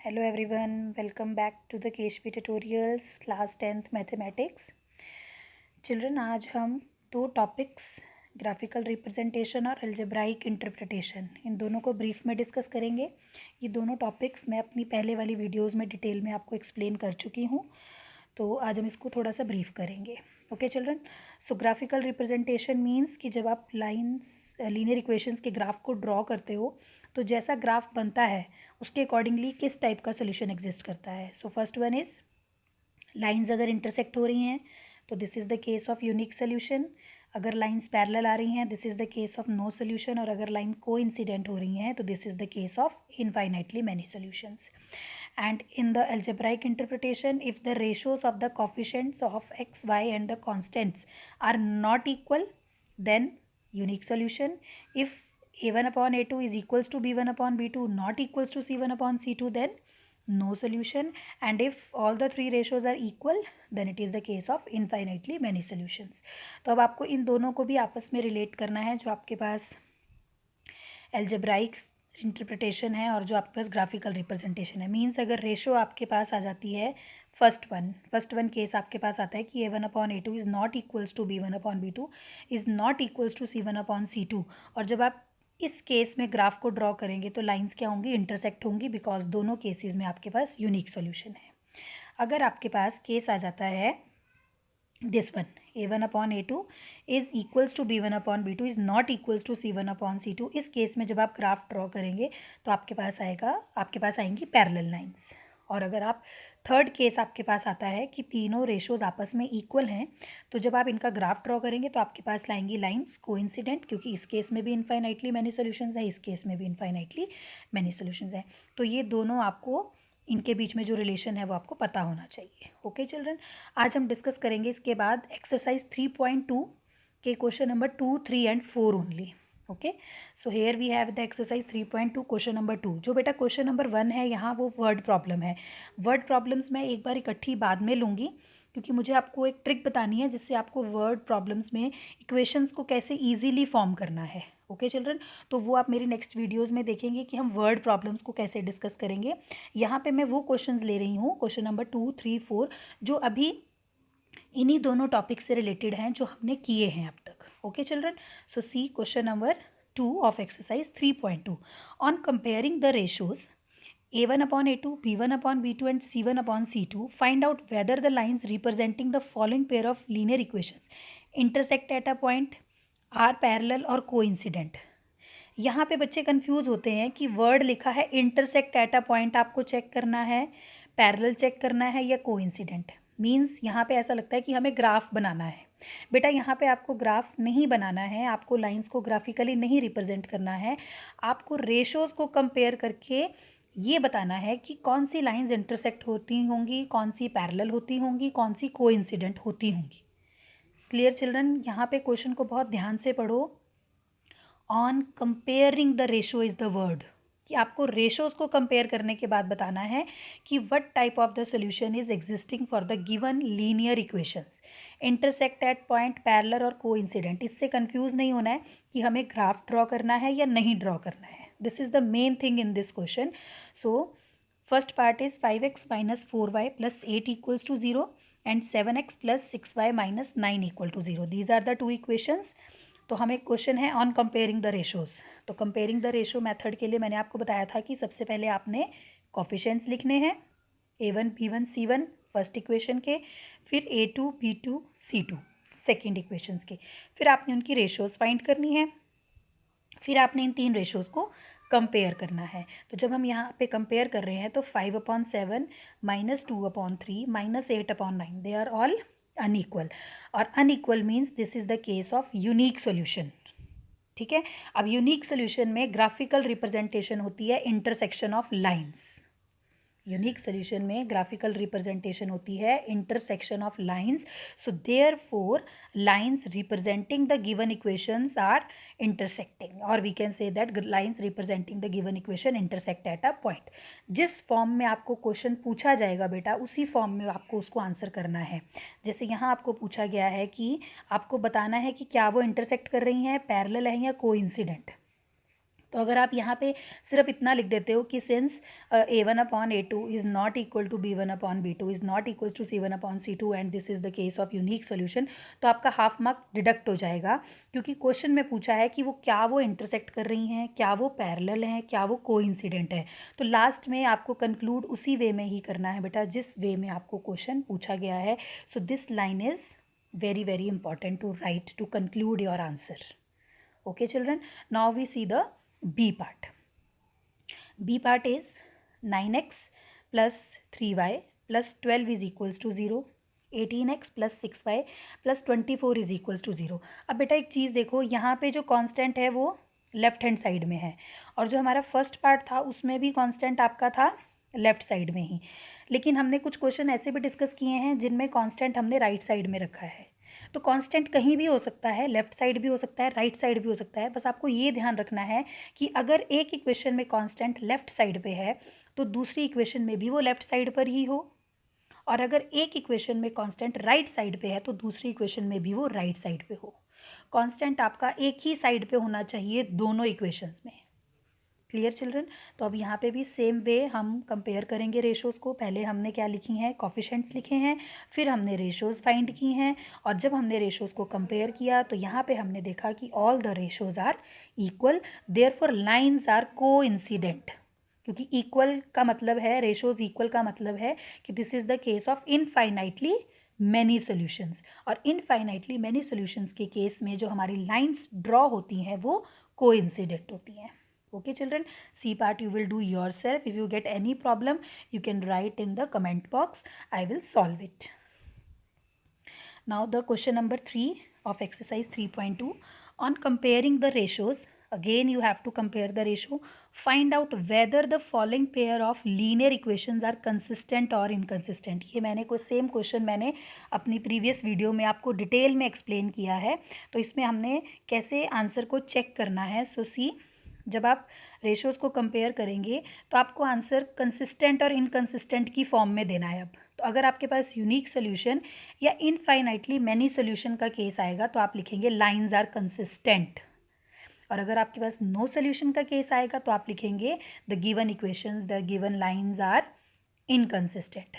Hello everyone, welcome back to the KHP Tutorials class 10th Mathematics. Children, आज हम दो topics graphical representation और algebraic interpretation इन दोनों को ब्रीफ में डिस्कस करेंगे. ये दोनों टॉपिक्स मैं अपनी पहले वाली वीडियोस में डिटेल में आपको एक्सप्लेन कर चुकी हूँ, तो आज हम इसको थोड़ा सा ब्रीफ करेंगे. ओके चिल्ड्रन, सो ग्राफिकल रिप्रेजेंटेशन मीन्स कि जब आप लीनियर इक्वेशंस के ग्राफ को ड्रॉ करते हो तो जैसा ग्राफ बनता है उसके अकॉर्डिंगली किस टाइप का सोल्यूशन एग्जिस्ट करता है. So first one is lines अगर इंटरसेक्ट हो रही हैं तो this is the case of unique solution. अगर लाइंस पैरेलल आ रही हैं this is the case of no solution. और अगर लाइन कोइंसिडेंट हो रही हैं तो this is the case of infinitely many solutions. And in the algebraic interpretation, if the ratios of the coefficients of x, y and the constants are not equal, then unique solution. If a1 upon a2 is equals to b1 upon b2 not equals to c1 upon c2, then no solution. And if all the three ratios are equal, then it is the case of infinitely many solutions. तो अब आपको इन दोनों को भी आपस में relate करना है, जो आपके पास algebraic इंटरप्रिटेशन है और जो आपके पास ग्राफिकल रिप्रेजेंटेशन है. मीन्स अगर रेशो आपके पास आ जाती है फर्स्ट वन केस आपके पास आता है कि a1 upon a2 is not equals to b1 upon b2 is not equals to c1 upon c2. और जब आप इस केस में ग्राफ को ड्रॉ करेंगे तो लाइंस क्या होंगी, इंटरसेक्ट होंगी, बिकॉज दोनों केसेस में आपके पास यूनिक सोल्यूशन है. अगर आपके पास केस आ जाता है this one, a1 upon a2 is equals to b1 upon b2 is not equals to c1 upon c2. इस केस में जब आप ग्राफ ड्रॉ करेंगे तो आपके पास आएंगी पैरेलल लाइंस. और अगर आप थर्ड केस आपके पास आता है कि तीनों रेशोज आपस में इक्वल हैं, तो जब आप इनका ग्राफ ड्रॉ करेंगे तो आपके पास लाएंगी लाइंस कोइंसिडेंट, क्योंकि इस केस में भी इनफाइनाइटली मैनी सोल्यूशंस है, इस केस में भी इनफाइनाइटली मैनी सोल्यूशंस है. तो ये दोनों आपको इनके बीच में जो रिलेशन है वो आपको पता होना चाहिए. ओके चिल्ड्रन, आज हम डिस्कस करेंगे इसके बाद एक्सरसाइज 3.2 के question number 2, 3 and 4 only. Okay, so here we have the exercise 3.2 question number 2. जो बेटा क्वेश्चन नंबर 1 है यहाँ वो वर्ड प्रॉब्लम है. वर्ड प्रॉब्लम्स मैं एक बार इकट्ठी बाद में लूँगी, क्योंकि मुझे आपको एक ट्रिक बतानी है जिससे आपको वर्ड प्रॉब्लम्स में इक्वेशंस को कैसे ईजीली फॉर्म करना है. ओके चिल्ड्रन, तो वो आप मेरी नेक्स्ट वीडियोस में देखेंगे कि हम वर्ड प्रॉब्लम्स को कैसे डिस्कस करेंगे. यहाँ पे मैं वो क्वेश्चंस ले रही हूँ, क्वेश्चन नंबर 2, 3, 4, जो अभी इन्हीं दोनों टॉपिक से रिलेटेड हैं जो हमने किए हैं अब तक. Okay children, so see question number 2 of exercise 3.2. On comparing the ratios a1 upon a2, b1 upon b2 and c1 upon c2, find out whether the lines representing the following pair of linear equations intersect at a point, are parallel और coincident. यहाँ पे बच्चे confuse होते हैं कि word लिखा है intersect at a point, आपको चेक करना है, पैरेलल चेक करना है या कोइंसिडेंट. मीन्स यहाँ पे ऐसा लगता है कि हमें ग्राफ बनाना है. बेटा यहाँ पे आपको ग्राफ नहीं बनाना है, आपको लाइंस को ग्राफिकली नहीं रिप्रेजेंट करना है, आपको रेशोज़ को कंपेयर करके ये बताना है कि कौन सी लाइंस इंटरसेक्ट होती होंगी, कौन सी पैरेलल होती होंगी, कौन सी कोइंसिडेंट होती होंगी. क्लियर चिल्ड्रन, यहाँ पे क्वेश्चन को बहुत ध्यान से पढ़ो. On comparing the ratio is the word, कि आपको रेशोज़ को कंपेयर करने के बाद बताना है कि what type of the solution is existing for the given linear equations. Intersect at point, parallel और कोइंसिडेंट, इससे कंफ्यूज नहीं होना है कि हमें ग्राफ ड्रॉ करना है या नहीं ड्रॉ करना है. This is the main thing in this question. So first part is 5x minus 4y plus 8 equals to 0 and 7x plus 6y minus 9 equal to 0. These are the two equations. तो हमें question है on comparing the ratios. तो comparing the ratio method के लिए मैंने आपको बताया था कि सबसे पहले आपने कोफिशिएंट्स लिखने हैं, a1 b1 c1 first equation के, फिर a2 b2 c2 second equations के, फिर आपने उनकी रेशोज़ फाइंड करनी है, फिर आपने इन तीन रेशोज़ को कंपेयर करना है. तो जब हम यहाँ पे कंपेयर कर रहे हैं तो 5/7 minus 2/3 minus 8/9 they are all unequal. और unequal means this is the case of unique solution. ठीक है, अब यूनिक सोल्यूशन में ग्राफिकल रिप्रेजेंटेशन होती है intersection of lines. Unique solution में ग्राफिकल रिप्रेजेंटेशन होती है intersection of lines. So therefore lines representing the given equations are intersecting, और we can say that lines representing the given equation intersect at a point. जिस form में आपको question पूछा जाएगा बेटा, उसी फॉर्म में आपको उसको आंसर करना है. जैसे यहाँ आपको पूछा गया है कि आपको बताना है कि क्या वो इंटरसेक्ट कर रही हैं, पैरेलल है या कोइंसिडेंट. तो अगर आप यहाँ पे सिर्फ इतना लिख देते हो कि since A1/A2 is not equal to B1/B2 is not equal to C1/C2 and this is the case of unique solution, तो आपका हाफ मार्क डिडक्ट हो जाएगा, क्योंकि क्वेश्चन में पूछा है कि वो इंटरसेक्ट कर रही हैं, क्या वो पैरेलल हैं, क्या वो कोइंसिडेंट है। तो लास्ट में आपको कंक्लूड उसी वे में ही करना है बेटा जिस वे में आपको क्वेश्चन पूछा गया है। So this line is very very important to write to conclude your answer. Okay children, now we see the B part. B part is 9x plus 3y plus 12 is equals to 0, 18x plus 6y plus 24 is equals to 0. अब बेटा एक चीज़ देखो, यहाँ पे जो constant है वो left hand side में है, और जो हमारा फर्स्ट पार्ट था उसमें भी कांस्टेंट आपका था लेफ्ट साइड में ही, लेकिन हमने कुछ क्वेश्चन ऐसे भी डिस्कस किए हैं जिनमें कांस्टेंट हमने राइट साइड में रखा है। तो कांस्टेंट कहीं भी हो सकता है, लेफ्ट साइड भी हो सकता है, राइट साइड भी हो सकता है। बस आपको ये ध्यान रखना है कि अगर एक इक्वेशन में कांस्टेंट लेफ्ट साइड पे है तो दूसरी इक्वेशन में भी वो लेफ्ट साइड पर ही हो, और अगर एक इक्वेशन में कांस्टेंट राइट साइड पे है तो दूसरी इक्वेशन में भी वो राइट साइड पे हो। कांस्टेंट आपका एक ही साइड पे होना चाहिए दोनों इक्वेशंस में। Clear children? तो अब यहाँ पे भी सेम वे हम कंपेयर करेंगे रेशोज़ को। पहले हमने क्या लिखी हैं, कोफिशिएंट्स लिखे हैं, फिर हमने रेशोज़ फाइंड की हैं, और जब हमने रेशोज़ को कंपेयर किया तो यहाँ पे हमने देखा कि all the ratios are equal, therefore lines are coincident, क्योंकि इक्वल का मतलब है, रेशोज़ इक्वल का मतलब है कि this is the case of infinitely many solutions, और इनफाइनाइटली मैनी सोल्यूशंस के केस में जो हमारी लाइंस ड्रॉ होती हैं वो कोइंसिडेंट होती हैं। Okay children, C part you will do yourself. If you get any problem you can write in the comment box, I will solve it. Now the question number 3 of exercise 3.2, on comparing the ratios. Again you have to compare the ratio, find out whether the following pair of linear equations are consistent or inconsistent. ये मैंने कोई same question मैंने अपनी previous video में आपको detail में explain किया है, तो इसमें हमने कैसे आंसर को चेक करना है। सो सी, जब आप रेशोज़ को कंपेयर करेंगे तो आपको आंसर कंसिस्टेंट और इनकंसिस्टेंट की फॉर्म में देना है। अब तो अगर आपके पास यूनिक सोल्यूशन या इनफाइनाइटली मैनी सोल्यूशन का केस आएगा तो आप लिखेंगे लाइंस आर कंसिस्टेंट, और अगर आपके पास नो सोल्यूशन का केस आएगा तो आप लिखेंगे the given equations, the given lines are inconsistent.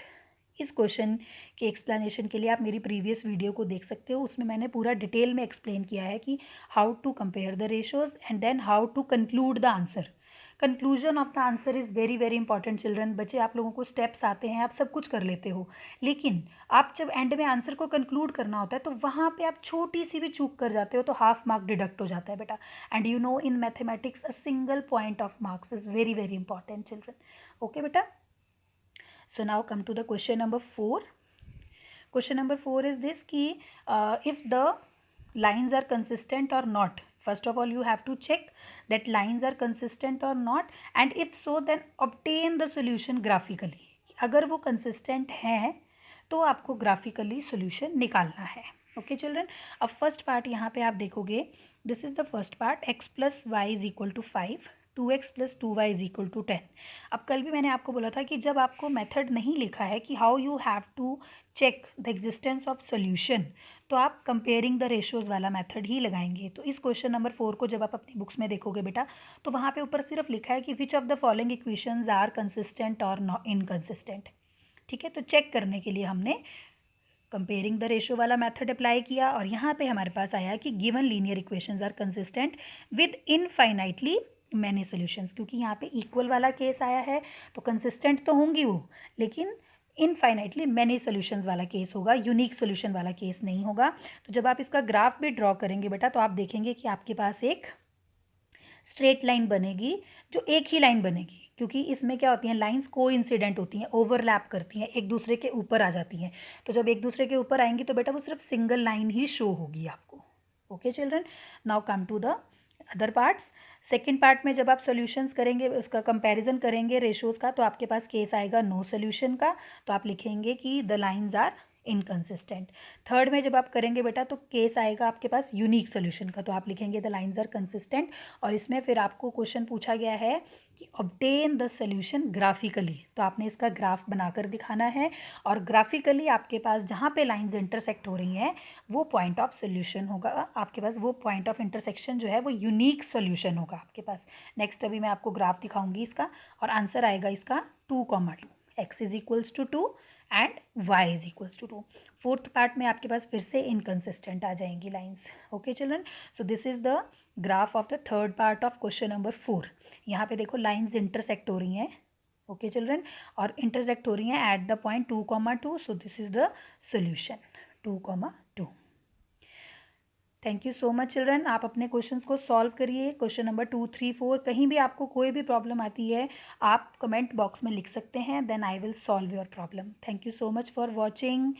इस क्वेश्चन के एक्सप्लेनेशन के लिए आप मेरी प्रीवियस वीडियो को देख सकते हो, उसमें मैंने पूरा डिटेल में एक्सप्लेन किया है कि how to compare the ratios and then how to conclude the answer. Conclusion of the answer is very very important children. बच्चे, आप लोगों को स्टेप्स आते हैं, आप सब कुछ कर लेते हो, लेकिन आप जब एंड में आंसर को कंक्लूड करना होता है तो वहाँ पे आप छोटी सी भी चूक कर जाते हो तो हाफ मार्क डिडक्ट हो जाता है बेटा। And you know in mathematics a single point of marks is very very important children. Okay बेटा? So now come to the question number 4. Question number 4 is this कि if the lines are consistent or not. First of all you have to check that lines are consistent or not, and if so then obtain the solution graphically. अगर वो consistent हैं तो आपको graphically solution निकालना है। Okay children? अब first part यहाँ पे आप देखोगे, this is the first part, x plus y is equal to 5, 2x plus 2y is equal to 10। अब कल भी मैंने आपको बोला था कि जब आपको मेथड नहीं लिखा है कि how you have to check the existence of solution, तो आप कंपेयरिंग द रेशियोज़ वाला मेथड ही लगाएंगे। तो इस क्वेश्चन नंबर 4 को जब आप अपनी बुक्स में देखोगे बेटा, तो वहाँ पे ऊपर सिर्फ लिखा है कि which of the following equations are consistent और नॉट इनकंसिस्टेंट। ठीक है, तो चेक करने के लिए हमने कंपेयरिंग द रेशियो वाला मेथड अप्लाई किया, और यहाँ पे हमारे पास आया कि given linear equations are consistent with infinitely many solutions. क्योंकि यहाँ पे इक्वल वाला केस आया है तो कंसिस्टेंट तो होंगी वो, लेकिन इनफाइनाइटली मैनी सॉल्यूशंस वाला केस होगा, यूनिक सॉल्यूशन वाला केस नहीं होगा। तो जब आप इसका ग्राफ भी ड्रॉ करेंगे बेटा तो आप देखेंगे कि आपके पास एक स्ट्रेट लाइन बनेगी जो एक ही लाइन बनेगी, क्योंकि इसमें क्या होती हैं, लाइंस कोइंसिडेंट होती हैं, ओवरलैप करती हैं, एक दूसरे के ऊपर आ जाती हैं। तो जब एक दूसरे के ऊपर आएंगी तो बेटा वो सिर्फ सिंगल लाइन ही शो होगी आपको। Okay children? Now come to the other parts. Second part में जब आप सॉल्यूशंस करेंगे, उसका कंपैरिजन करेंगे रेशोज़ का, तो आपके पास केस आएगा नो सोल्यूशन का, तो आप लिखेंगे कि the lines are inconsistent. Third में जब आप करेंगे बेटा तो केस आएगा आपके पास यूनिक सोल्यूशन का, तो आप लिखेंगे द लाइंस आर कंसिस्टेंट। और इसमें फिर आपको क्वेश्चन पूछा गया है कि ऑब्टेन द सोल्यूशन ग्राफिकली, तो आपने इसका ग्राफ बनाकर दिखाना है और ग्राफिकली आपके पास जहाँ पे लाइंस इंटरसेक्ट हो रही हैं वो पॉइंट ऑफ सोल्यूशन होगा आपके पास, वो पॉइंट ऑफ इंटरसेक्शन जो है वो यूनिक सोल्यूशन होगा आपके पास। नेक्स्ट अभी मैं आपको ग्राफ दिखाऊंगी इसका और आंसर आएगा इसका 2,2, x is equals to 2 and y is equals to 2। Fourth part में आपके पास फिर से इनकन्सिस्टेंट आ जाएंगी lines. Okay children, so this is the graph of the third part of question number 4। यहाँ पे देखो लाइंस इंटरसेक्ट हो रही हैं, ओके चिल्ड्रन, और इंटरसेक्ट हो रही हैं at the point 2,2, so this is the solution 2,2। Thank you so much children, आप अपने क्वेश्चंस को सॉल्व करिए। क्वेश्चन नंबर 2, 3, 4 कहीं भी आपको कोई भी प्रॉब्लम आती है आप कमेंट बॉक्स में लिख सकते हैं, then I will solve your problem. Thank you so much for watching.